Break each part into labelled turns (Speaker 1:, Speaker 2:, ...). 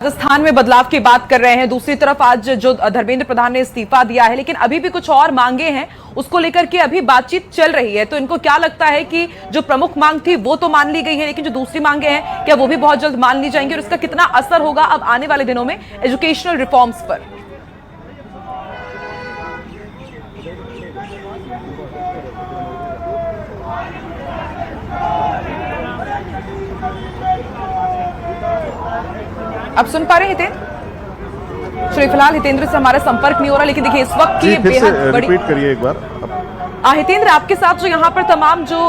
Speaker 1: राजस्थान में बदलाव की बात कर रहे हैं। दूसरी तरफ आज जो धर्मेंद्र प्रधान ने इस्तीफा दिया है, लेकिन अभी भी कुछ और मांगे हैं, उसको लेकर के अभी बातचीत चल रही है। तो इनको क्या लगता है कि जो प्रमुख मांग थी वो तो मान ली गई है, लेकिन जो दूसरी मांगे हैं क्या वो भी बहुत जल्द मान ली जाएंगी और इसका कितना असर होगा अब आने वाले दिनों में एजुकेशनल रिफॉर्म्स पर। आप सुन पा रहे हैं हितेंद्र? चलिए फिलहाल हितेंद्र से हमारा संपर्क नहीं हो रहा, लेकिन देखिए इस वक्त की बेहद बड़ी।
Speaker 2: रिपीट करिए एक बार।
Speaker 1: हितेंद्र, आपके साथ जो यहाँ पर तमाम जो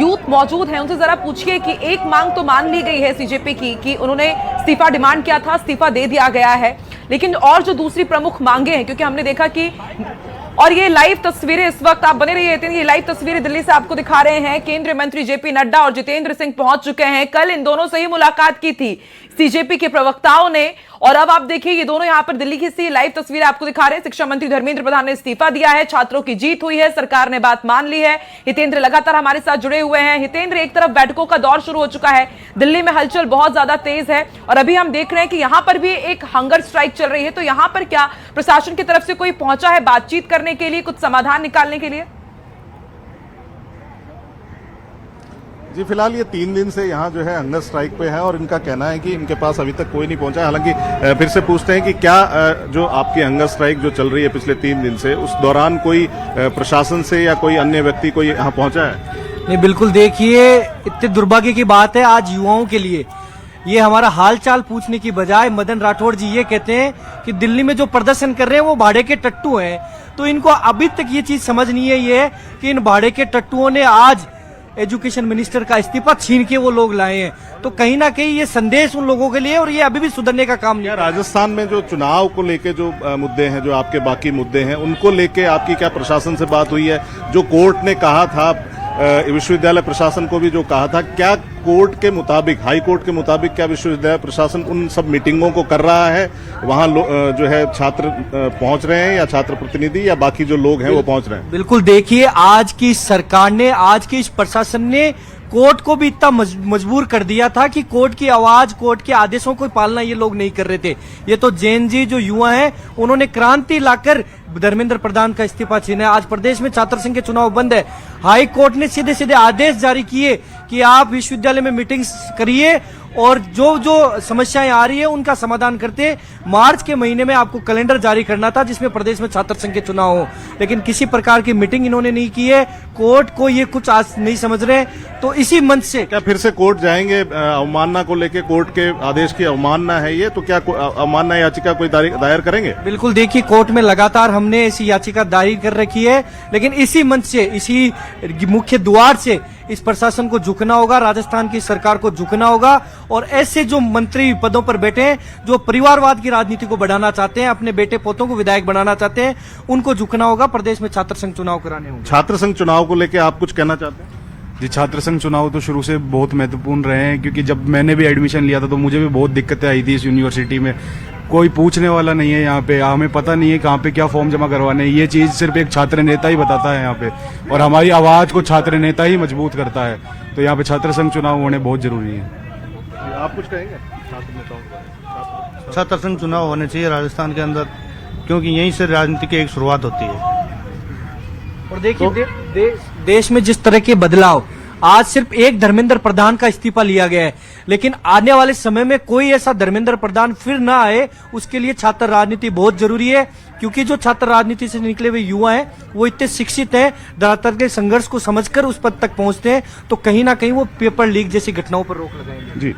Speaker 1: यूथ मौजूद हैं उनसे जरा पूछिए कि एक मांग तो मान ली गई है सीजेपी की कि उन्होंने इस्तीफा डिमांड किया था, इस्तीफा दे दिया गया है, लेकिन और जो दूसरी प्रमुख मांगे हैं, क्योंकि हमने देखा कि और ये लाइव तस्वीरें इस वक्त आप बने रहिए, ये लाइव तस्वीरें दिल्ली से आपको दिखा रहे हैं। केंद्रीय मंत्री जेपी नड्डा और जितेंद्र सिंह पहुंच चुके हैं। कल इन दोनों से ही मुलाकात की थी सीजेपी के प्रवक्ताओं ने, और अब आप देखिए ये दोनों यहां पर दिल्ली की सी लाइव तस्वीरें आपको दिखा रहे हैं। शिक्षा मंत्री धर्मेंद्र प्रधान ने इस्तीफा दिया है, छात्रों की जीत हुई है, सरकार ने बात मान ली है। हितेंद्र लगातार हमारे साथ जुड़े हुए हैं। हितेंद्र, एक तरफ बैठकों का दौर शुरू हो चुका है, दिल्ली में हलचल बहुत ज्यादा तेज है और अभी हम देख रहे हैं कि यहां पर भी एक हंगर स्ट्राइक चल रही है। तो यहां पर क्या प्रशासन की तरफ से कोई पहुंचा है बातचीत करने के लिए, कुछ समाधान निकालने के लिए?
Speaker 2: जी, फिलहाल ये 3 दिन से यहाँ जो है हंगर स्ट्राइक पे है और इनका कहना है कि इनके पास अभी तक कोई नहीं पहुंचा है। हालांकि फिर से पूछते हैं कि क्या जो आपकी हंगर स्ट्राइक जो चल रही है पिछले 3 दिन से, उस दौरान कोई प्रशासन से या कोई अन्य व्यक्ति कोई यहाँ पहुंचा है?
Speaker 3: नहीं, बिल्कुल। देखिए, इतने दुर्भाग्य की बात है आज युवाओं के लिए, ये हमारा हालचाल पूछने की बजाय मदन राठौड़ जी ये कहते हैं कि दिल्ली में जो प्रदर्शन कर रहे हैं वो भाड़े के टट्टू हैं। तो इनको अभी तक ये चीज समझ नहीं है ये कि इन भाड़े के टट्टुओं ने आज एजुकेशन मिनिस्टर का इस्तीफा छीन के वो लोग लाए हैं। तो कहीं ना कहीं ये संदेश उन लोगों के लिए, और ये अभी भी सुधरने का काम नहीं है।
Speaker 2: राजस्थान में जो चुनाव को लेके जो मुद्दे हैं, जो आपके बाकी मुद्दे हैं, उनको लेके आपकी क्या प्रशासन से बात हुई है? जो कोर्ट ने कहा था, विश्वविद्यालय प्रशासन को भी जो कहा था, क्या कोर्ट के मुताबिक, हाई कोर्ट के मुताबिक क्या विश्वविद्यालय प्रशासन उन सब मीटिंगों को कर रहा है? वहां जो है छात्र पहुंच रहे हैं या छात्र प्रतिनिधि या बाकी जो लोग हैं वो पहुंच रहे हैं?
Speaker 3: बिल्कुल। देखिए, आज की सरकार ने, आज की इस प्रशासन ने कोर्ट को भी इतना मजबूर कर दिया था कि कोर्ट की आवाज, कोर्ट के आदेशों को पालना ये लोग नहीं कर रहे थे। ये तो जैन जी जो युवा हैं, उन्होंने क्रांति लाकर धर्मेंद्र प्रधान का इस्तीफा छीना। आज प्रदेश में छात्र संघ के चुनाव बंद है। हाई कोर्ट ने सीधे सीधे आदेश जारी किए कि आप विश्वविद्यालय में मीटिंग्स करिए और जो जो समस्याएं आ रही है उनका समाधान करते। मार्च के महीने में आपको कैलेंडर जारी करना था जिसमें प्रदेश में छात्र संघ के चुनाव हो, लेकिन किसी प्रकार की मीटिंग इन्होंने नहीं की है। कोर्ट को ये कुछ आज नहीं समझ रहे, तो इसी मंच से
Speaker 2: क्या फिर से कोर्ट जाएंगे? अवमानना को लेकर कोर्ट के आदेश की अवमानना है ये, तो क्या अवमानना याचिका कोई दायर करेंगे?
Speaker 3: बिल्कुल। देखिए, कोर्ट में लगातार हमने ऐसी याचिका दायर कर रखी है, लेकिन इसी मंच से, इसी मुख्य द्वार से इस प्रशासन को झुकना होगा, राजस्थान की सरकार को झुकना होगा। और ऐसे जो मंत्री पदों पर बैठे हैं, जो परिवारवाद की राजनीति को बढ़ाना चाहते हैं, अपने बेटे पोतों को विधायक बनाना चाहते हैं, उनको झुकना होगा। प्रदेश में छात्र संघ चुनाव कराने होंगे।
Speaker 2: छात्र संघ चुनाव को लेकर आप कुछ कहना चाहते हैं?
Speaker 4: जी, छात्र संघ चुनाव तो शुरू से बहुत महत्वपूर्ण रहे हैं, क्योंकि जब मैंने भी एडमिशन लिया था तो मुझे भी बहुत दिक्कतें आई थी इस यूनिवर्सिटी में। कोई पूछने वाला नहीं है यहाँ पे, हमें पता नहीं है कहाँ पे क्या फॉर्म जमा करवाने हैं। ये चीज़ सिर्फ एक छात्र नेता ही बताता है यहाँ पे, और हमारी आवाज़ को छात्र नेता ही मजबूत करता है। तो यहाँ पे छात्र संघ चुनाव होने बहुत जरूरी है।
Speaker 2: आप कुछ कहेंगे?
Speaker 5: छात्र संघ चुनाव होने चाहिए राजस्थान के अंदर, क्योंकि यहीं से राजनीति की एक शुरुआत होती है।
Speaker 3: और देखिए, देश में जिस तरह के बदलाव, आज सिर्फ एक धर्मेंद्र प्रधान का इस्तीफा लिया गया है, लेकिन आने वाले समय में कोई ऐसा धर्मेंद्र प्रधान फिर ना आए, उसके लिए छात्र राजनीति बहुत जरूरी है। क्योंकि जो छात्र राजनीति से निकले हुए युवा हैं वो इतने शिक्षित हैं, धरातल के संघर्ष को समझकर उस पद तक पहुंचते हैं, तो कहीं ना कहीं वो पेपर लीक जैसी घटनाओं पर रोक लगाएंगे।
Speaker 2: जी,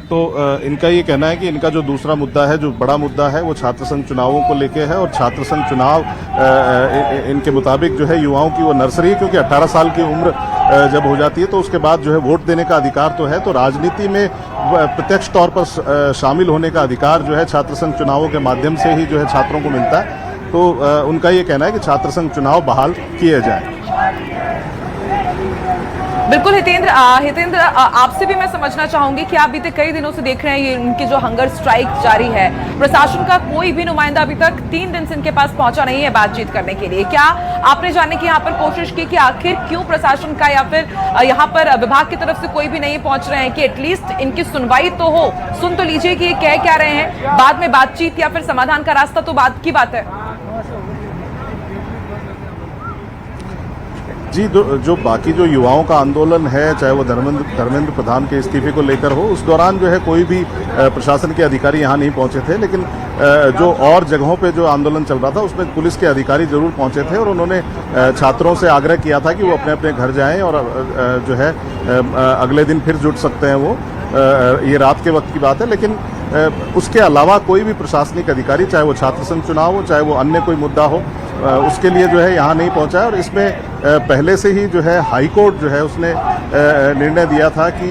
Speaker 2: तो इनका ये कहना है कि इनका जो दूसरा मुद्दा है, जो बड़ा मुद्दा है, वो छात्र संघ चुनावों को लेके है। और छात्र संघ चुनाव इनके मुताबिक जो है युवाओं की वो नर्सरी है, क्योंकि 18 साल की उम्र जब हो जाती है तो उसके बाद जो है वोट देने का अधिकार तो है, तो राजनीति में प्रत्यक्ष तौर पर शामिल होने का अधिकार जो है छात्र संघ चुनावों के माध्यम से ही जो है छात्रों को मिलता है। तो उनका ये कहना है कि छात्र संघ चुनाव बहाल किए जाए।
Speaker 1: बिल्कुल हितेंद्र, आपसे भी मैं समझना चाहूंगी कि आप बीते कई दिनों से देख रहे हैं ये इनकी जो हंगर स्ट्राइक जारी है, प्रशासन का कोई भी नुमाइंदा अभी तक 3 दिन से इनके पास पहुंचा नहीं है बातचीत करने के लिए। क्या आपने जानने की यहाँ पर कोशिश की कि आखिर क्यों प्रशासन का या फिर यहाँ पर विभाग की तरफ से कोई भी नहीं पहुंच रहे हैं कि एटलीस्ट इनकी सुनवाई तो हो, सुन तो लीजिए कि ये कह क्या रहे हैं, बाद में बातचीत या फिर समाधान का रास्ता तो बात की बात है।
Speaker 2: जी, जो बाकी जो युवाओं का आंदोलन है, चाहे वो धर्मेंद्र प्रधान के इस्तीफे को लेकर हो, उस दौरान जो है कोई भी प्रशासन के अधिकारी यहाँ नहीं पहुंचे थे। लेकिन जो और जगहों पे जो आंदोलन चल रहा था उसमें पुलिस के अधिकारी जरूर पहुंचे थे और उन्होंने छात्रों से आग्रह किया था कि वो अपने अपने घर जाएं और जो है अगले दिन फिर जुट सकते हैं वो। ये रात के वक्त की बात है। लेकिन उसके अलावा कोई भी प्रशासनिक अधिकारी, चाहे वो छात्र संघ चुनाव हो, चाहे वो अन्य कोई मुद्दा हो, उसके लिए जो है यहाँ नहीं पहुंचा है। और इसमें पहले से ही जो है हाई कोर्ट जो है उसने निर्णय दिया था कि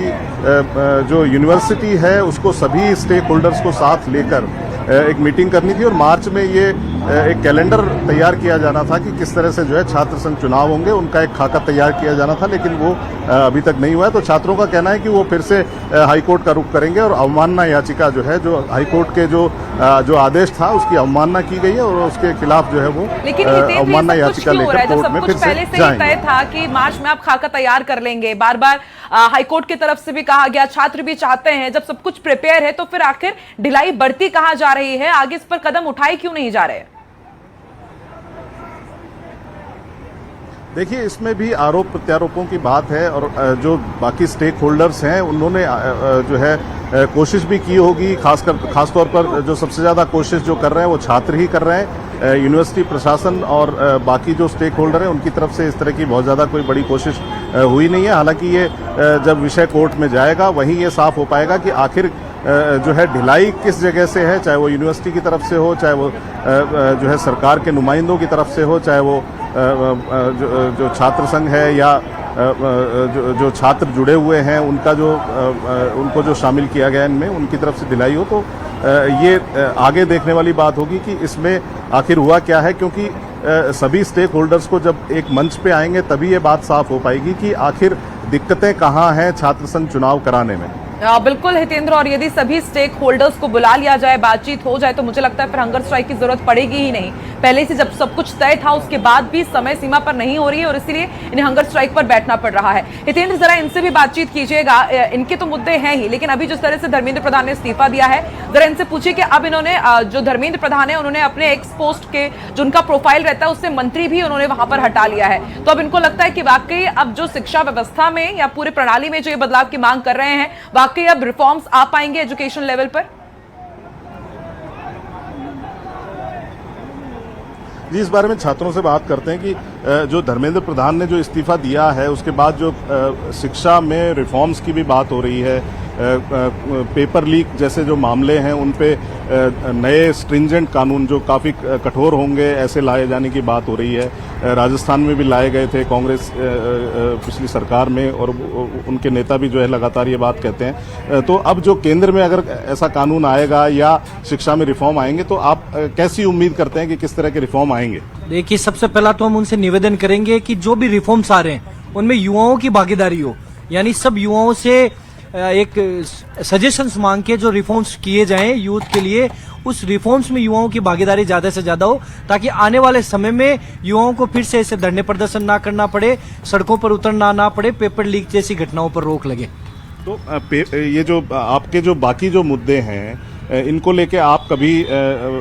Speaker 2: जो यूनिवर्सिटी है उसको सभी स्टेक होल्डर्स को साथ लेकर एक मीटिंग करनी थी और मार्च में ये एक कैलेंडर तैयार किया जाना था कि किस तरह से जो है छात्र संघ चुनाव होंगे, उनका एक खाका तैयार किया जाना था। लेकिन वो अभी तक नहीं हुआ है। तो छात्रों का कहना है कि वो फिर से हाईकोर्ट का रुख करेंगे और अवमानना याचिका जो है, जो हाईकोर्ट के जो आदेश था उसकी अवमानना की गई है और उसके खिलाफ जो है वो अवमानना याचिका लेकर कोर्ट में फिर से जाएंगे।
Speaker 1: तय था कि मार्च में आप खाका तैयार कर लेंगे, बार बार हाईकोर्ट की तरफ से भी कहा गया, छात्र भी चाहते हैं, जब सब कुछ प्रिपेयर है तो फिर आखिर ढिलाई बढ़ती कहां जा रही है, आगे इस पर कदम उठाए क्यों नहीं जा रहे?
Speaker 2: देखिए, इसमें भी आरोप प्रत्यारोपों की बात है और जो बाकी स्टेक होल्डर्स हैं उन्होंने जो है कोशिश भी की होगी। खासतौर पर जो सबसे ज़्यादा कोशिश जो कर रहे हैं वो छात्र ही कर रहे हैं। यूनिवर्सिटी प्रशासन और बाकी जो स्टेक होल्डर हैं उनकी तरफ से इस तरह की बहुत ज़्यादा कोई बड़ी कोशिश हुई नहीं है। हालांकि ये जब विषय कोर्ट में जाएगा वहीं ये साफ हो पाएगा कि आखिर जो है ढिलाई किस जगह से है, चाहे वो यूनिवर्सिटी की तरफ से हो, चाहे वो जो है सरकार के नुमाइंदों की तरफ से हो, चाहे वो जो छात्र संघ है या जो छात्र जुड़े हुए हैं उनका उनको जो शामिल किया गया इनमें, उनकी तरफ से ढिलाई हो। तो ये आगे देखने वाली बात होगी कि इसमें आखिर हुआ क्या है, क्योंकि सभी स्टेक होल्डर्स को जब एक मंच पे आएंगे तभी ये बात साफ हो पाएगी कि आखिर दिक्कतें कहाँ हैं छात्र संघ चुनाव कराने में।
Speaker 1: बिल्कुल हितेंद्र, और यदि सभी स्टेक होल्डर्स को बुला लिया जाए, बातचीत हो जाए, तो मुझे लगता है फिर हंगर स्ट्राइक की जरूरत पड़ेगी ही नहीं। पहले से जब सब कुछ तय था उसके बाद भी समय सीमा पर नहीं हो रही है और इसीलिए इन्हें हंगर स्ट्राइक पर बैठना पड़ रहा है। हितेंद्र, जरा इनसे भी बातचीत कीजिएगा, इनके तो मुद्दे हैं ही, लेकिन अभी जिस तरह से धर्मेंद्र प्रधान ने इस्तीफा दिया है, जरा इनसे पूछिए कि अब इन्होंने जो धर्मेंद्र प्रधान है उन्होंने अपने एक्स पोस्ट के जो उनका प्रोफाइल रहता है उससे मंत्री भी उन्होंने वहां पर हटा लिया है। तो अब इनको लगता है कि वाकई अब जो शिक्षा व्यवस्था में या पूरे प्रणाली में जो ये बदलाव की मांग कर रहे हैं, वाकई अब रिफॉर्म्स आ पाएंगे एजुकेशन लेवल पर?
Speaker 2: जी, इस बारे में छात्रों से बात करते हैं कि जो धर्मेंद्र प्रधान ने जो इस्तीफा दिया है उसके बाद जो शिक्षा में रिफॉर्म्स की भी बात हो रही है, पेपर लीक जैसे जो मामले हैं उन पे नए स्ट्रिंजेंट कानून जो काफ़ी कठोर होंगे ऐसे लाए जाने की बात हो रही है। राजस्थान में भी लाए गए थे कांग्रेस पिछली सरकार में और उनके नेता भी जो है लगातार ये बात कहते हैं। तो अब जो केंद्र में अगर ऐसा कानून आएगा या शिक्षा में रिफॉर्म आएंगे तो आप कैसी उम्मीद करते हैं कि किस तरह के रिफॉर्म आएंगे?
Speaker 3: देखिए, सबसे पहला तो हम उनसे निवेदन करेंगे कि जो भी रिफॉर्म्स आ रहे हैं उनमें युवाओं की भागीदारी हो, यानी सब युवाओं से एक सजेशंस मांग के जो रिफॉर्म्स किए जाएं यूथ के लिए, उस रिफॉर्म्स में युवाओं की भागीदारी ज्यादा से ज्यादा हो, ताकि आने वाले समय में युवाओं को फिर से ऐसे धरने प्रदर्शन ना करना पड़े, सड़कों पर उतरना ना पड़े, पेपर लीक जैसी घटनाओं पर रोक लगे।
Speaker 2: तो ये जो आपके जो बाकी जो मुद्दे हैं इनको लेके आप कभी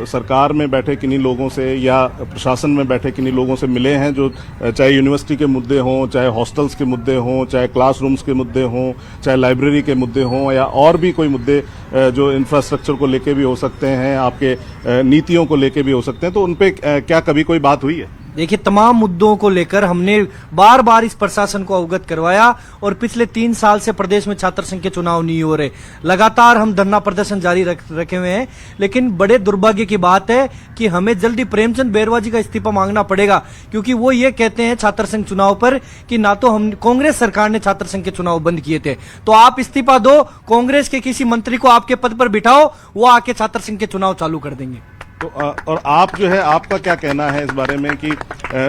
Speaker 2: सरकार में बैठे किन्हीं लोगों से या प्रशासन में बैठे किन्हीं लोगों से मिले हैं, जो चाहे यूनिवर्सिटी के मुद्दे हों, चाहे हॉस्टल्स के मुद्दे हों, चाहे क्लासरूम्स के मुद्दे हों, चाहे लाइब्रेरी के मुद्दे हों या और भी कोई मुद्दे जो इंफ्रास्ट्रक्चर को लेके भी हो सकते हैं, आपके नीतियों को लेके भी हो सकते हैं, तो उन पे क्या कभी कोई बात हुई है?
Speaker 3: देखिए, तमाम मुद्दों को लेकर हमने बार बार इस प्रशासन को अवगत करवाया और पिछले 3 साल से प्रदेश में छात्र संघ के चुनाव नहीं हो रहे। लगातार हम धरना प्रदर्शन जारी रखे हुए हैं, लेकिन बड़े दुर्भाग्य की बात है कि हमें जल्दी प्रेमचंद बैरवा जी का इस्तीफा मांगना पड़ेगा, क्योंकि वो ये कहते हैं छात्र संघ चुनाव पर कि ना तो हम कांग्रेस सरकार ने छात्र संघ के चुनाव बंद किए थे, तो आप इस्तीफा दो, कांग्रेस के किसी मंत्री को आपके पद पर बिठाओ, वो आके छात्र संघ के चुनाव चालू कर देंगे।
Speaker 2: तो और आप जो है, आपका क्या कहना है इस बारे में कि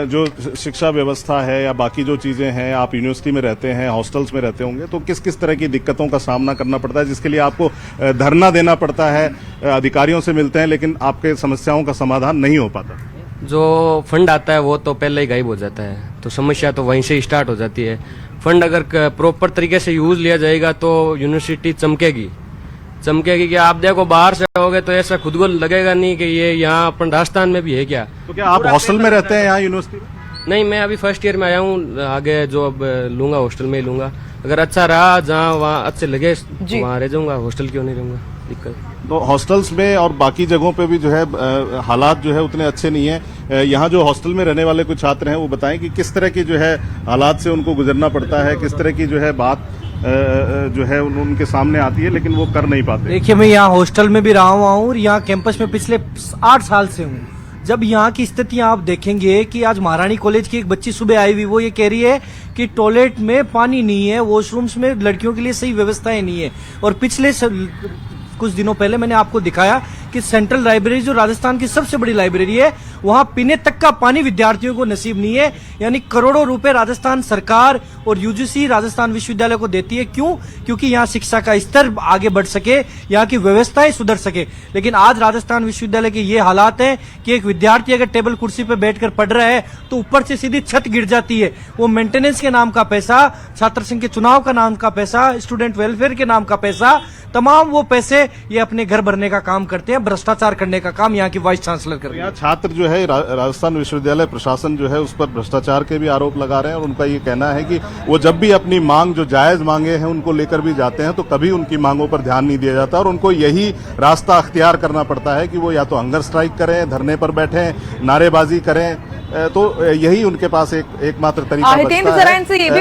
Speaker 2: जो शिक्षा व्यवस्था है या बाकी जो चीजें हैं, आप यूनिवर्सिटी में रहते हैं, हॉस्टल्स में रहते होंगे, तो किस किस तरह की दिक्कतों का सामना करना पड़ता है जिसके लिए आपको धरना देना पड़ता है, अधिकारियों से मिलते हैं लेकिन आपके समस्याओं का समाधान नहीं हो पाता?
Speaker 6: जो फंड आता है वो तो पहले ही गायब हो जाता है, तो समस्या तो वहीं से ही स्टार्ट हो जाती है। फंड अगर प्रॉपर तरीके से यूज लिया जाएगा तो यूनिवर्सिटी चमकेगी कि आप देखो बाहर से आओगे तो ऐसा खुद को लगेगा नहीं कि ये यहाँ अपन राजस्थान में भी है क्या।
Speaker 2: तो क्या आप हॉस्टल में रहते हैं यहाँ यूनिवर्सिटी में?
Speaker 6: नहीं, मैं अभी फर्स्ट ईयर में आया हूँ, आगे जो अब लूंगा हॉस्टल में ही लूंगा। अगर अच्छा रहा, जहाँ वहाँ अच्छे लगे वहाँ रह जाऊंगा, हॉस्टल क्यों नहीं रहूंगा, दिक्कत।
Speaker 2: तो हॉस्टल्स में और बाकी जगहों पे भी जो है हालात जो है उतने अच्छे नहीं है। यहाँ जो हॉस्टल में रहने वाले कुछ छात्र हैं वो बताएं कि किस तरह की जो है हालात से उनको गुजरना पड़ता है, किस तरह की जो है बात जो है उनके सामने आती है लेकिन वो कर नहीं पाते।
Speaker 3: देखिए, मैं यहाँ हॉस्टल में भी रहा हुआ हूँ और यहाँ कैंपस में पिछले 8 साल से हूँ। जब यहाँ की स्थितियां आप देखेंगे कि आज महारानी कॉलेज की एक बच्ची सुबह आई हुई, वो ये कह रही है कि टॉयलेट में पानी नहीं है, वॉशरूम्स में लड़कियों के लिए सही व्यवस्थाएं नहीं है। और पिछले कुछ दिनों पहले मैंने आपको दिखाया कि सेंट्रल लाइब्रेरी जो राजस्थान की सबसे बड़ी लाइब्रेरी है, वहां पीने तक का पानी विद्यार्थियों को नसीब नहीं है। यानी करोड़ों रुपए राजस्थान सरकार और यूजीसी राजस्थान विश्वविद्यालय को देती है। क्यों? क्योंकि यहाँ शिक्षा का स्तर आगे बढ़ सके, यहाँ की व्यवस्थाएं सुधर सके। लेकिन आज राजस्थान विश्वविद्यालय के ये हालात हैं कि एक विद्यार्थी अगर टेबल कुर्सी पर बैठकर पढ़ रहा है तो ऊपर से सीधी छत गिर जाती है। वो मेंटेनेंस के नाम का पैसा, छात्र संघ के चुनाव का नाम का पैसा, स्टूडेंट वेलफेयर के नाम का पैसा, तमाम वो पैसे ये अपने घर भरने का काम करते हैं, भ्रष्टाचार करने का काम यहाँ की वाइस चांसलर कर रही है।
Speaker 2: यहाँ छात्र जो है राजस्थान विश्वविद्यालय प्रशासन जो है उस पर भ्रष्टाचार के भी आरोप लगा रहे हैं और उनका ये कहना है कि वो जब भी अपनी मांग जो जायज मांगे हैं उनको लेकर भी जाते हैं तो कभी उनकी मांगों पर ध्यान नहीं दिया जाता और उनको यही रास्ता अख्तियार करना पड़ता है कि वो या तो हंगर स्ट्राइक करें, धरने पर बैठें, नारेबाजी करें। तो यही उनके पास एकमात्र तरिका
Speaker 1: हितेंद्र, जरा इनसे ये भी